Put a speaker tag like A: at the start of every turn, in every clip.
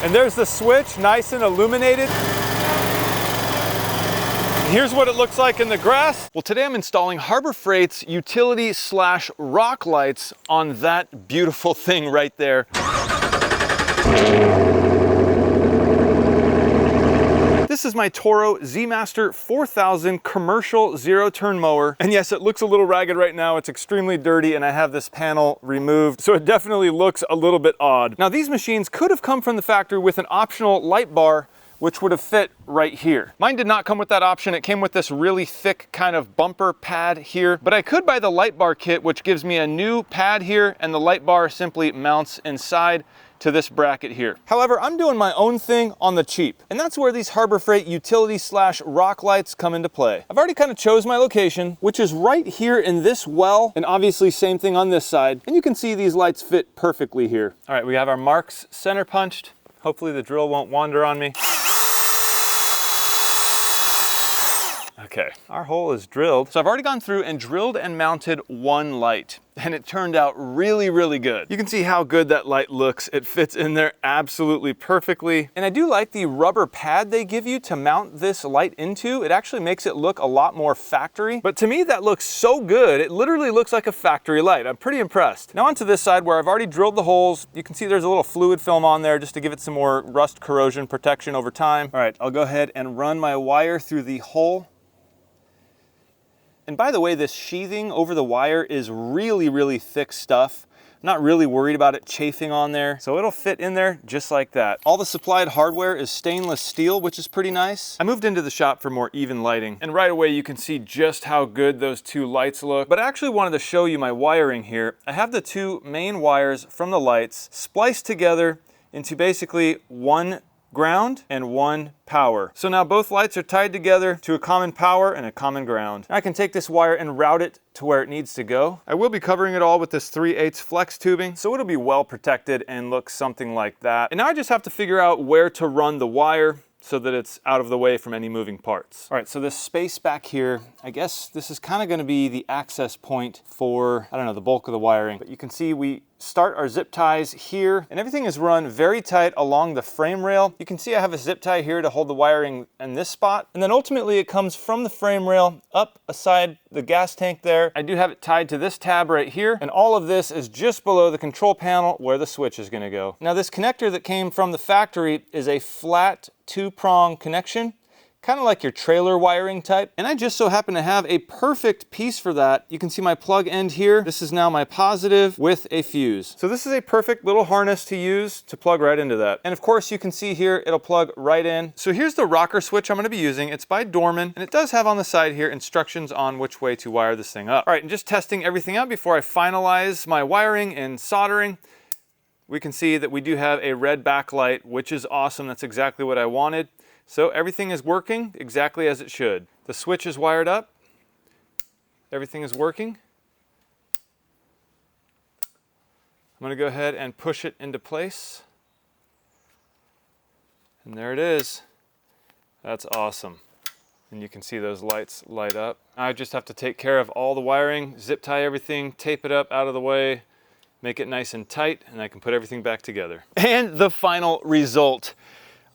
A: And there's the switch, nice and illuminated. Here's what it looks like in the grass. Well, today I'm installing Harbor Freight's utility/rock lights on that beautiful thing right there. This is my Toro ZMaster 4000 commercial zero-turn mower. And yes, it looks a little ragged right now. It's extremely dirty and I have this panel removed, so it definitely looks a little bit odd. Now, these machines could have come from the factory with an optional light bar which would have fit right here. Mine did not come with that option. It came with this really thick kind of bumper pad here, but I could buy the light bar kit, which gives me a new pad here, and the light bar simply mounts inside to this bracket here. However, I'm doing my own thing on the cheap, and that's where these Harbor Freight utility/rock lights come into play. I've already kind of chose my location, which is right here in this well, and obviously same thing on this side, and you can see these lights fit perfectly here. All right, we have our marks center punched. Hopefully the drill won't wander on me. Okay, our hole is drilled. So I've already gone through and drilled and mounted one light, and it turned out really, really good. You can see how good that light looks. It fits in there absolutely perfectly. And I do like the rubber pad they give you to mount this light into. It actually makes it look a lot more factory. But to me, that looks so good. It literally looks like a factory light. I'm pretty impressed. Now onto this side where I've already drilled the holes. You can see there's a little fluid film on there just to give it some more rust corrosion protection over time. All right, I'll go ahead and run my wire through the hole. And by the way, this sheathing over the wire is really, really thick stuff. I'm not really worried about it chafing on there, so it'll fit in there just like that. All the supplied hardware is stainless steel, which is pretty nice. I moved into the shop for more even lighting, and right away you can see just how good those two lights look. But I actually wanted to show you my wiring here. I have the two main wires from the lights spliced together into basically one ground and one power. So now both lights are tied together to a common power and a common ground. I can take this wire and route it to where it needs to go. I will be covering it all with this 3/8 flex tubing, so it'll be well protected and look something like that. And now I just have to figure out where to run the wire so that it's out of the way from any moving parts. All right, so this space back here, I guess this is kind of gonna be the access point for, I don't know, the bulk of the wiring. But you can see we start our zip ties here, and everything is run very tight along the frame rail. You can see I have a zip tie here to hold the wiring in this spot, and then ultimately it comes from the frame rail up aside the gas tank there. I do have it tied to this tab right here, and all of this is just below the control panel where the switch is gonna go. Now this connector that came from the factory is a flat 2-prong connection, kind of like your trailer wiring type. And I just so happen to have a perfect piece for that. You can see my plug end here. This is now my positive with a fuse. So this is a perfect little harness to use to plug right into that. And of course you can see here, it'll plug right in. So here's the rocker switch I'm gonna be using. It's by Dorman, and it does have on the side here instructions on which way to wire this thing up. All right, and just testing everything out before I finalize my wiring and soldering. We can see that we do have a red backlight, which is awesome. That's exactly what I wanted. So everything is working exactly as it should. The switch is wired up. Everything is working. I'm gonna go ahead and push it into place. And there it is. That's awesome. And you can see those lights light up. I just have to take care of all the wiring, zip tie everything, tape it up out of the way, make it nice and tight, and I can put everything back together. And the final result.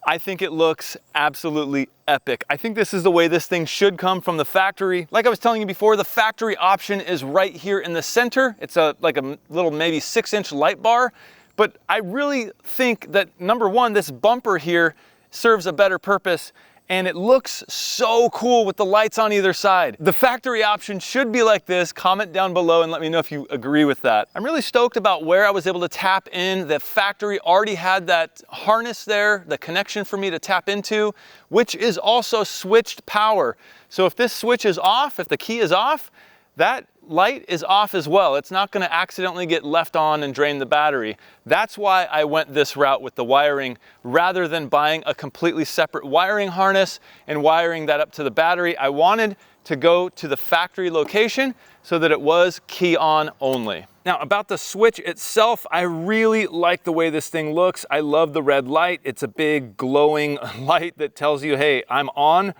A: I think it looks absolutely epic. I think this is the way this thing should come from the factory. Like I was telling you before, the factory option is right here in the center. It's like a little maybe 6-inch light bar. But I really think that number one, this bumper here serves a better purpose, and it looks so cool with the lights on either side. The factory option should be like this. Comment down below and let me know if you agree with that. I'm really stoked about where I was able to tap in. The factory already had that harness there, the connection for me to tap into, which is also switched power. So if this switch is off, if the key is off, that light is off as well. It's not going to accidentally get left on and drain the battery. That's why I went this route with the wiring rather than buying a completely separate wiring harness and wiring that up to the battery. I wanted to go to the factory location so that it was key on only. Now about the switch itself, I really like the way this thing looks. I love the red light. It's a big glowing light that tells you, hey, I'm on.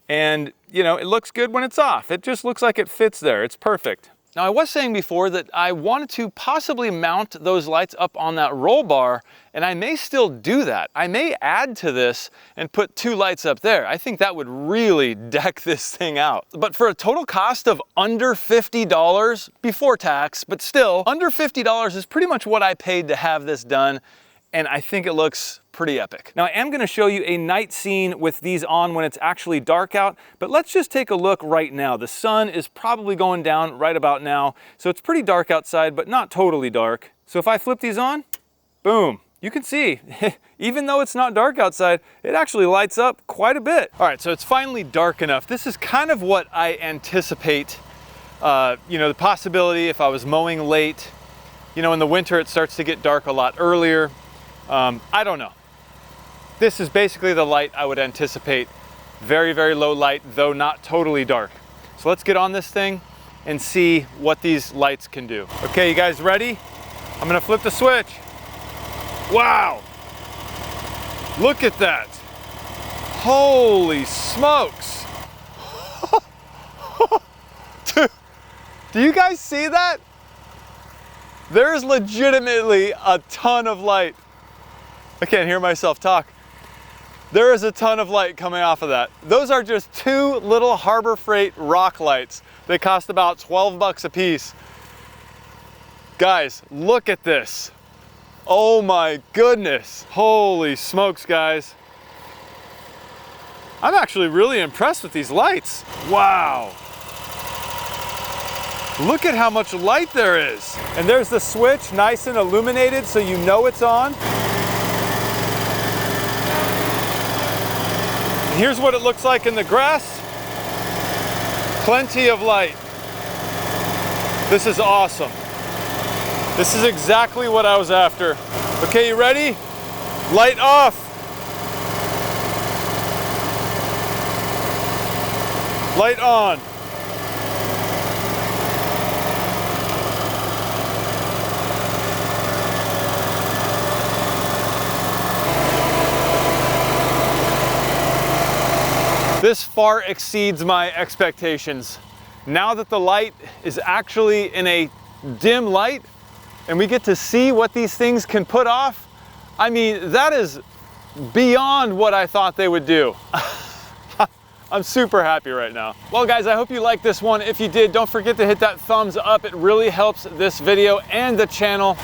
A: And you know, it looks good when it's off. It just looks like it fits there. It's perfect. Now, I was saying before that I wanted to possibly mount those lights up on that roll bar, and I may still do that. I may add to this and put 2 lights up there. I think that would really deck this thing out. But for a total cost of under $50 before tax, but still under $50 is pretty much what I paid to have this done, and I think it looks pretty epic. Now, I am gonna show you a night scene with these on when it's actually dark out, but let's just take a look right now. The sun is probably going down right about now, so it's pretty dark outside, but not totally dark. So if I flip these on, boom, you can see, even though it's not dark outside, it actually lights up quite a bit. All right, so it's finally dark enough. This is kind of what I anticipate, you know, the possibility if I was mowing late, you know, in the winter it starts to get dark a lot earlier. I don't know. This is basically the light I would anticipate. Very, very low light, though not totally dark. So let's get on this thing and see what these lights can do. Okay, you guys ready? I'm gonna flip the switch. Wow! Look at that. Holy smokes. Dude, do you guys see that? There's legitimately a ton of light. I can't hear myself talk. There is a ton of light coming off of that. Those are just 2 little Harbor Freight rock lights. They cost about 12 bucks a piece. Guys, look at this. Oh my goodness. Holy smokes, guys. I'm actually really impressed with these lights. Wow. Look at how much light there is. And there's the switch, nice and illuminated so you know it's on. Here's what it looks like in the grass. Plenty of light. This is awesome. This is exactly what I was after. Okay, you ready? Light off. Light on. This far exceeds my expectations. Now that the light is actually in a dim light and we get to see what these things can put off, I mean, that is beyond what I thought they would do. I'm super happy right now. Well guys, I hope you liked this one. If you did, don't forget to hit that thumbs up. It really helps this video and the channel.